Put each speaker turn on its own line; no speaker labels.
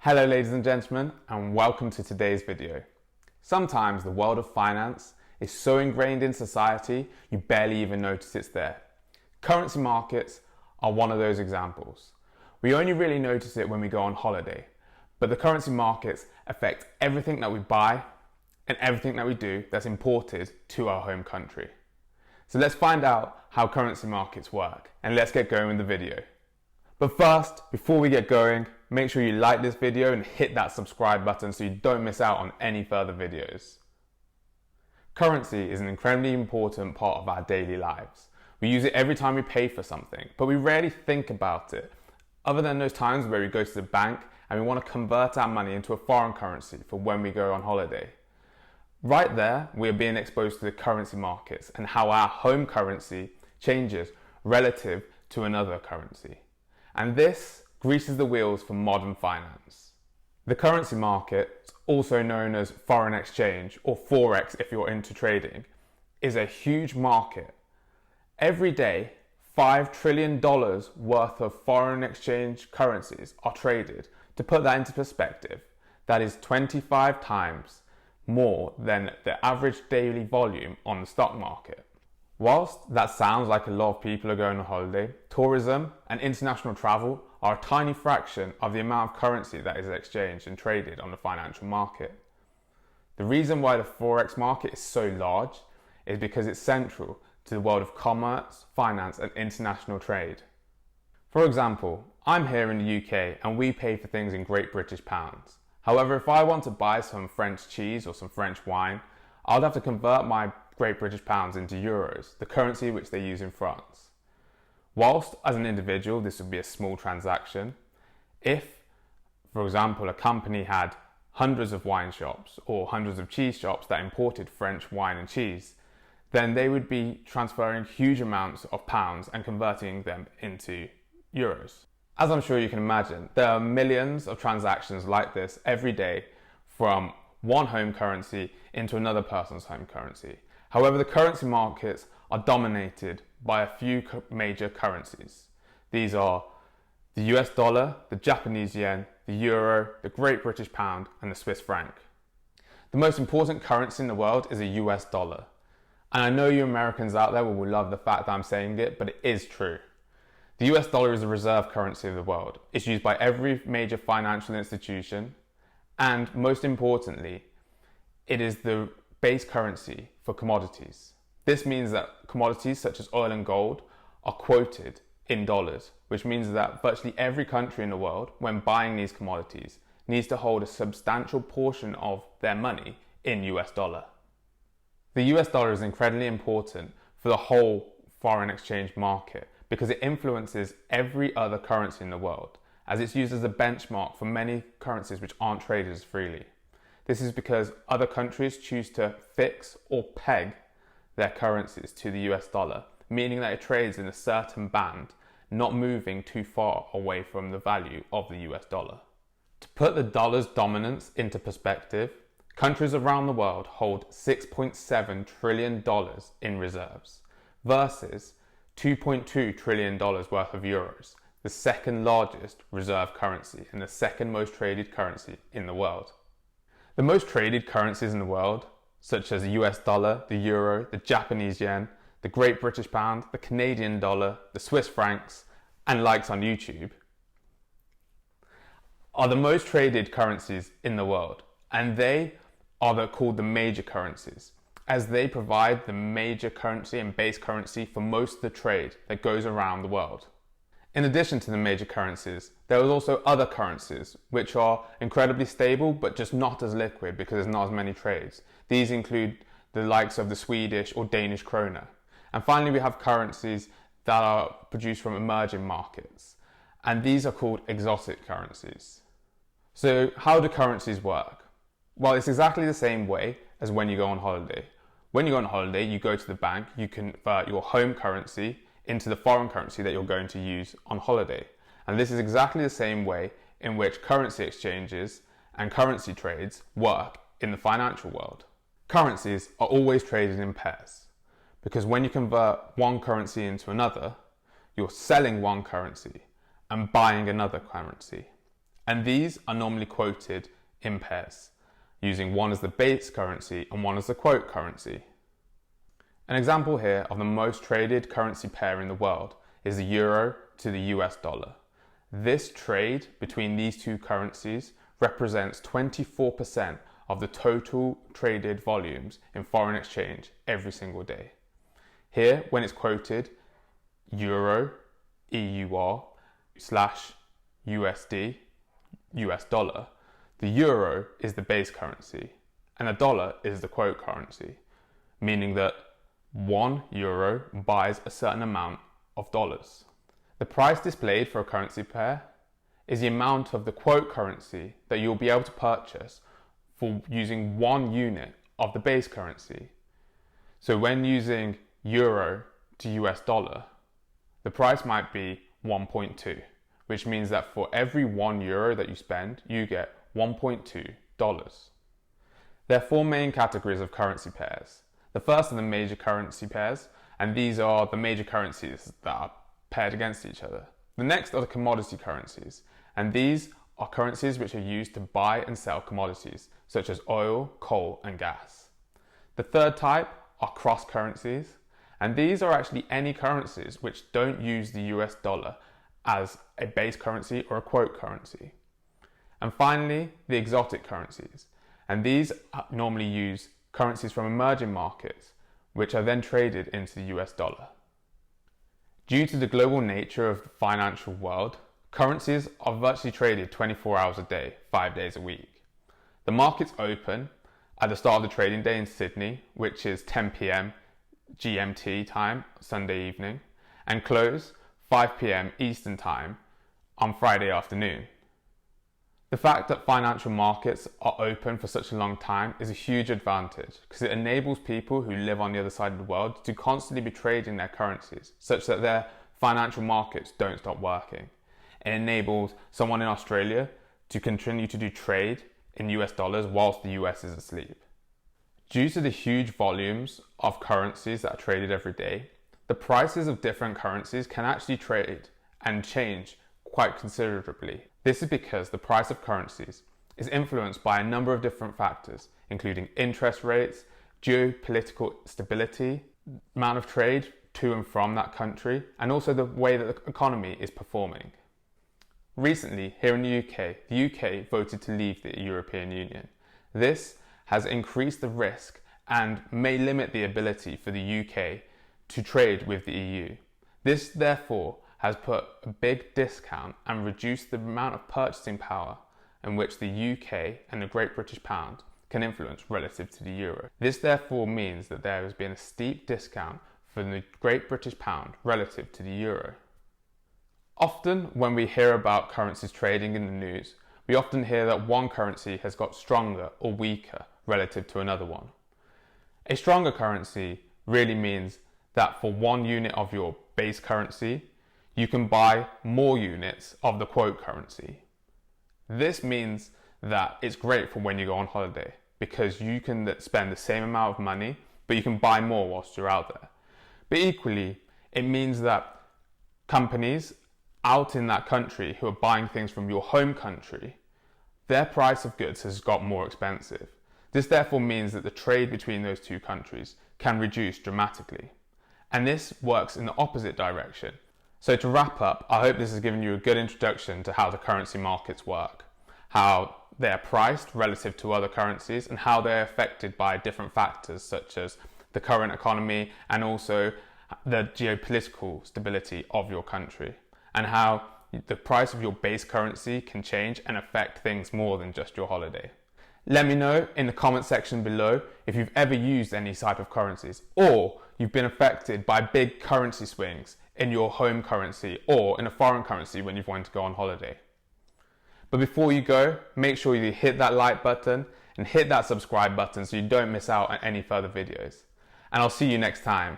Hello ladies and gentlemen, and welcome to today's video. Sometimes the world of finance is so ingrained in society you barely even notice it's there. Currency markets are one of those examples. We only really notice it when we go on holiday, but the currency markets affect everything that we buy and everything that we do that's imported to our home country. So let's find out how currency markets work, and let's get going with the video. But first, before we get going, make sure you like this video and hit that subscribe button so you don't miss out on any further videos. Currency is an incredibly important part of our daily lives. We use it every time we pay for something, but we rarely think about it, other than those times where we go to the bank and we want to convert our money into a foreign currency for when we go on holiday. Right there, we are being exposed to the currency markets and how our home currency changes relative to another currency. And this greases the wheels for modern finance. The currency market, also known as foreign exchange or FOREX if you're into trading, is a huge market. Every day, $5 trillion worth of foreign exchange currencies are traded. To put that into perspective, that is 25 times more than the average daily volume on the stock market. Whilst that sounds like a lot of people are going on holiday, tourism and international travel are a tiny fraction of the amount of currency that is exchanged and traded on the financial market. The reason why the Forex market is so large is because it's central to the world of commerce, finance and international trade. For example, I'm here in the UK and we pay for things in Great British pounds. However, if I want to buy some French cheese or some French wine, I'll have to convert my Great British pounds into euros, the currency which they use in France. Whilst as an individual this would be a small transaction, if, for example, a company had hundreds of wine shops or hundreds of cheese shops that imported French wine and cheese, then they would be transferring huge amounts of pounds and converting them into euros. As I'm sure you can imagine, there are millions of transactions like this every day from one home currency into another person's home currency. However, the currency markets are dominated by a few major currencies. These are the US dollar, the Japanese yen, the euro, the Great British pound, and the Swiss franc. The most important currency in the world is the US dollar. And I know you Americans out there will love the fact that I'm saying it, but it is true. The US dollar is the reserve currency of the world. It's used by every major financial institution, and most importantly, it is the base currency for commodities. This means that commodities such as oil and gold are quoted in dollars, which means that virtually every country in the world, when buying these commodities, needs to hold a substantial portion of their money in US dollar. The US dollar is incredibly important for the whole foreign exchange market because it influences every other currency in the world, as it's used as a benchmark for many currencies which aren't traded as freely. This is because other countries choose to fix or peg their currencies to the US dollar, meaning that it trades in a certain band, not moving too far away from the value of the US dollar. To put the dollar's dominance into perspective, countries around the world hold $6.7 trillion in reserves versus $2.2 trillion worth of euros, the second largest reserve currency and the second most traded currency in the world. The most traded currencies in the world, such as the US dollar, the euro, the Japanese yen, the Great British pound, the Canadian dollar, the Swiss francs, and likes on YouTube, are the most traded currencies in the world. And they are called the major currencies, as they provide the major currency and base currency for most of the trade that goes around the world. In addition to the major currencies, there are also other currencies which are incredibly stable but just not as liquid because there's not as many trades. These include the likes of the Swedish or Danish krona. And finally, we have currencies that are produced from emerging markets, and these are called exotic currencies. So how do currencies work? Well, it's exactly the same way as when you go on holiday. When you go on holiday, you go to the bank, you convert your home currency into the foreign currency that you're going to use on holiday. And this is exactly the same way in which currency exchanges and currency trades work in the financial world. Currencies are always traded in pairs because when you convert one currency into another, you're selling one currency and buying another currency. And these are normally quoted in pairs, using one as the base currency and one as the quote currency. An example here of the most traded currency pair in the world is the euro to the US dollar. This trade between these two currencies represents 24% of the total traded volumes in foreign exchange every single day. Here, when it's quoted euro, EUR, / USD, US dollar, the euro is the base currency and the dollar is the quote currency, meaning that 1 euro buys a certain amount of dollars. The price displayed for a currency pair is the amount of the quote currency that you'll be able to purchase for using 1 unit of the base currency. So when using euro to US dollar, the price might be 1.2, which means that for every 1 euro that you spend, you get 1.2 dollars. There are 4 main categories of currency pairs. The first are the major currency pairs, and these are the major currencies that are paired against each other. The next are the commodity currencies, and these are currencies which are used to buy and sell commodities, such as oil, coal, and gas. The third type are cross currencies, and these are actually any currencies which don't use the US dollar as a base currency or a quote currency. And finally, the exotic currencies, and these normally use currencies from emerging markets, which are then traded into the US dollar. Due to the global nature of the financial world, currencies are virtually traded 24 hours a day, 5 days a week. The markets open at the start of the trading day in Sydney, which is 10 p.m. GMT time, Sunday evening, and close 5 p.m. Eastern time on Friday afternoon. The fact that financial markets are open for such a long time is a huge advantage because it enables people who live on the other side of the world to constantly be trading their currencies such that their financial markets don't stop working. It enables someone in Australia to continue to do trade in US dollars whilst the US is asleep. Due to the huge volumes of currencies that are traded every day, the prices of different currencies can actually trade and change quite considerably. This is because the price of currencies is influenced by a number of different factors, including interest rates, geopolitical stability, amount of trade to and from that country, and also the way that the economy is performing. Recently, here in the UK voted to leave the European Union. This has increased the risk and may limit the ability for the UK to trade with the EU. This, therefore, has put a big discount and reduced the amount of purchasing power in which the UK and the Great British Pound can influence relative to the euro. This therefore means that there has been a steep discount for the Great British Pound relative to the euro. Often when we hear about currencies trading in the news, we often hear that one currency has got stronger or weaker relative to another one. A stronger currency really means that for 1 unit of your base currency, you can buy more units of the quote currency. This means that it's great for when you go on holiday because you can spend the same amount of money, but you can buy more whilst you're out there. But equally, it means that companies out in that country who are buying things from your home country, their price of goods has got more expensive. This therefore means that the trade between those two countries can reduce dramatically. And this works in the opposite direction. So to wrap up, I hope this has given you a good introduction to how the currency markets work, how they're priced relative to other currencies, and how they're affected by different factors such as the current economy and also the geopolitical stability of your country, and how the price of your base currency can change and affect things more than just your holiday. Let me know in the comment section below if you've ever used any type of currencies or you've been affected by big currency swings in your home currency or in a foreign currency when you've wanted to go on holiday. But before you go, make sure you hit that like button and hit that subscribe button so you don't miss out on any further videos. And I'll see you next time.